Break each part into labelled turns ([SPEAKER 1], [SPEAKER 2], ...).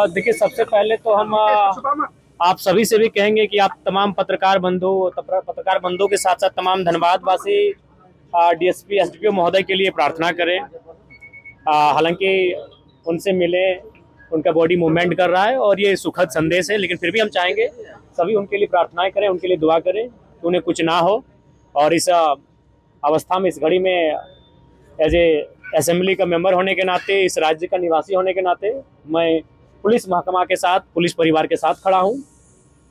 [SPEAKER 1] देखिए, सबसे पहले तो हम आप सभी से भी कहेंगे कि आप तमाम पत्रकार बंधुओं के साथ साथ तमाम धनबाद वासी डीएसपी एसडीपीओ महोदय के लिए प्रार्थना करें। हालांकि उनसे मिले, उनका बॉडी मूवमेंट कर रहा है और ये सुखद संदेश है, लेकिन फिर भी हम चाहेंगे सभी उनके लिए प्रार्थनाएं करें, उनके लिए दुआ करें कि उन्हें कुछ ना हो। और इस अवस्था में, इस घड़ी में एज ए असेंबली का मेंबर होने के नाते, इस राज्य का निवासी होने के नाते मैं पुलिस महकमा के साथ, पुलिस परिवार के साथ खड़ा हूं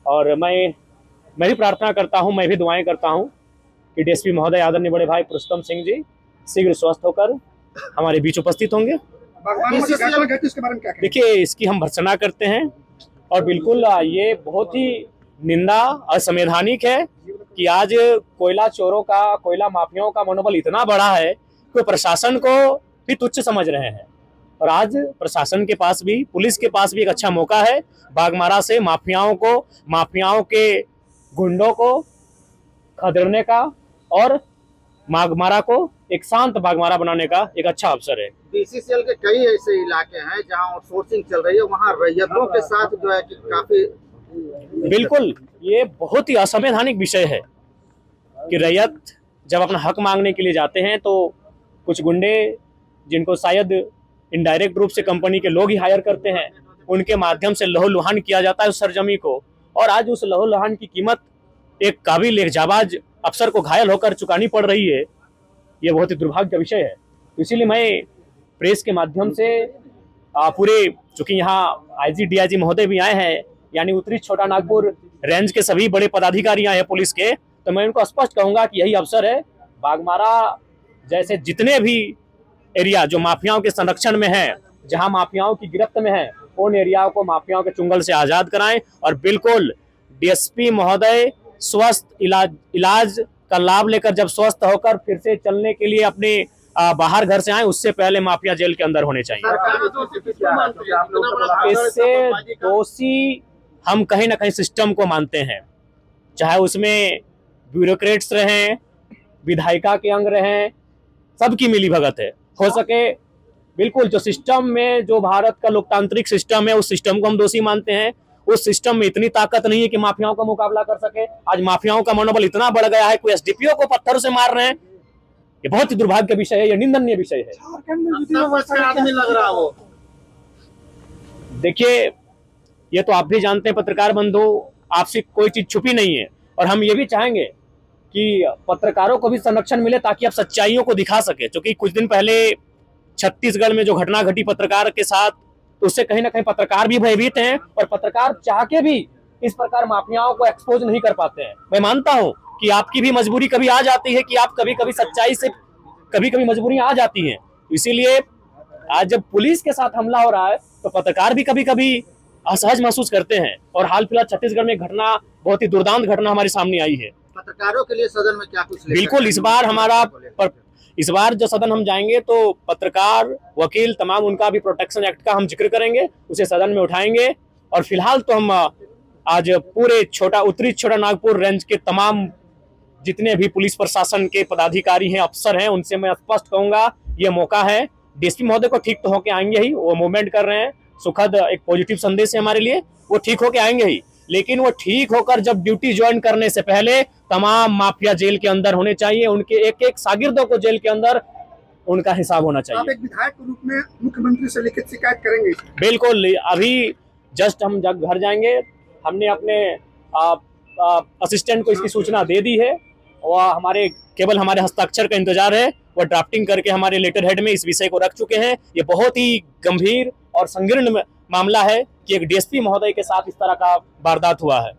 [SPEAKER 1] और मैं भी प्रार्थना करता हूं, मैं भी दुआएं करता हूं कि डीएसपी महोदय आदरणीय बड़े भाई पुरुषोत्तम सिंह जी शीघ्र स्वस्थ होकर हमारे बीच उपस्थित होंगे। देखिए, इसकी हम भर्त्सना करते हैं और बिल्कुल ये बहुत ही निंदा असंवैधानिक है कि आज कोयला चोरों का, कोयला माफियाओं का मनोबल इतना बड़ा है कि प्रशासन को भी तुच्छ समझ रहे हैं। और आज प्रशासन के पास भी, पुलिस के पास भी एक अच्छा मौका है बाघमारा से माफियाओं के गुंडों को खदेड़ने का और बाघमारा को एक शांत बाघमारा बनाने का एक अच्छा अवसर है।
[SPEAKER 2] बीसीसीएल के कई ऐसे इलाके हैं जहां आउटसोर्सिंग चल रही है, वहां रैयतों के साथ जो है कि काफी
[SPEAKER 1] बिल्कुल ये बहुत ही असंवैधानिक विषय है कि रैयत जब अपना हक मांगने के लिए जाते हैं तो कुछ गुंडे, जिनको शायद इनडायरेक्ट रूप से कंपनी के लोग ही हायर करते हैं, उनके माध्यम से लहूलुहान किया जाता है उस सरजमी को। और आज उस लहूलुहान की कीमत एक काबिल, एक जाबाज अफसर को घायल होकर चुकानी पड़ रही है। ये बहुत ही दुर्भाग्य का विषय है। इसीलिए मैं प्रेस के माध्यम से पूरे, चूंकि यहाँ आईजी डीआईजी महोदय भी आए हैं, यानी उत्तरी छोटा नागपुर रेंज के सभी बड़े पदाधिकारी आए हैं पुलिस के, तो मैं उनको स्पष्ट कहूंगा कि यही अवसर है, बाघमारा जैसे जितने भी एरिया जो माफियाओं के संरक्षण में है, जहां माफियाओं की गिरफ्त में है, उन एरियाओं को माफियाओं के चुंगल से आजाद कराएं। और बिल्कुल डीएसपी महोदय स्वस्थ इलाज का लाभ लेकर जब स्वस्थ होकर फिर से चलने के लिए अपने बाहर घर से आए, उससे पहले माफिया जेल के अंदर होने चाहिए। इससे दोषी हम कहीं ना कहीं सिस्टम को मानते हैं, चाहे उसमें ब्यूरोक्रेट्स रहें, विधायिका के अंग रहें, सबकी मिली भगत है। हो सके बिल्कुल जो सिस्टम में, जो भारत का लोकतांत्रिक सिस्टम है, उस सिस्टम को हम दोषी मानते हैं। उस सिस्टम में इतनी ताकत नहीं है कि माफियाओं का मुकाबला कर सके। आज माफियाओं का मनोबल इतना बढ़ गया है, कोई एसडीपीओ को पत्थरों से मार रहे हैं। ये बहुत ही दुर्भाग्य का विषय है, ये निंदनीय विषय है।
[SPEAKER 2] लग रहा हो।
[SPEAKER 1] देखिए, ये तो आप भी जानते हैं पत्रकार बंधु, आपसे कोई चीज छुपी नहीं है। और हम ये भी चाहेंगे कि पत्रकारों को भी संरक्षण मिले ताकि आप सच्चाइयों को दिखा सके। क्योंकि कुछ दिन पहले छत्तीसगढ़ में जो घटना घटी पत्रकार के साथ, उससे कहीं ना कहीं पत्रकार भी भयभीत हैं और पत्रकार चाह के भी इस प्रकार माफियाओं को एक्सपोज नहीं कर पाते हैं। मैं मानता हूं कि आपकी भी मजबूरी कभी आ जाती है कि आप कभी सच्चाई से कभी मजबूरियां आ जाती हैं। इसीलिए आज जब पुलिस के साथ हमला हो रहा है तो पत्रकार भी कभी असहज महसूस करते हैं। और हाल फिलहाल छत्तीसगढ़ में घटना, बहुत ही दुर्दांत घटना हमारे सामने आई है।
[SPEAKER 2] पत्रकारों के लिए सदन में क्या कुछ
[SPEAKER 1] बिल्कुल इस बार जो सदन हम जाएंगे तो पत्रकार, वकील, तमाम उनका भी प्रोटेक्शन एक्ट का हम जिक्र करेंगे, उसे सदन में उठाएंगे। और फिलहाल तो हम आज पूरे उत्तरी छोटा नागपुर रेंज के तमाम जितने भी पुलिस प्रशासन के पदाधिकारी हैं, अफसर हैं, उनसे मैं स्पष्ट कहूंगा ये मौका है। डीएसपी महोदय को ठीक तो होके आएंगे ही, वो मूवमेंट कर रहे हैं, सुखद एक पॉजिटिव संदेश है हमारे लिए, वो ठीक होके आएंगे ही। लेकिन वो ठीक होकर जब ड्यूटी ज्वाइन करने से पहले तमाम माफिया जेल के अंदर होने चाहिए, उनके एक एक शागिर्दों को जेल के अंदर उनका हिसाब होना चाहिए।
[SPEAKER 3] आप एक विधायक के रूप में मुख्यमंत्री से लिखित शिकायत करेंगे?
[SPEAKER 1] बिल्कुल, अभी जस्ट हम जब घर जाएंगे, हमने अपने असिस्टेंट को इसकी सूचना दे दी है। वह केवल हमारे हस्ताक्षर का इंतजार है। वह ड्राफ्टिंग करके हमारे लेटर हेड में इस विषय को रख चुके हैं। ये बहुत ही गंभीर और संकीर्ण मामला है कि एक डीएसपी महोदय के साथ इस तरह का वारदात हुआ है।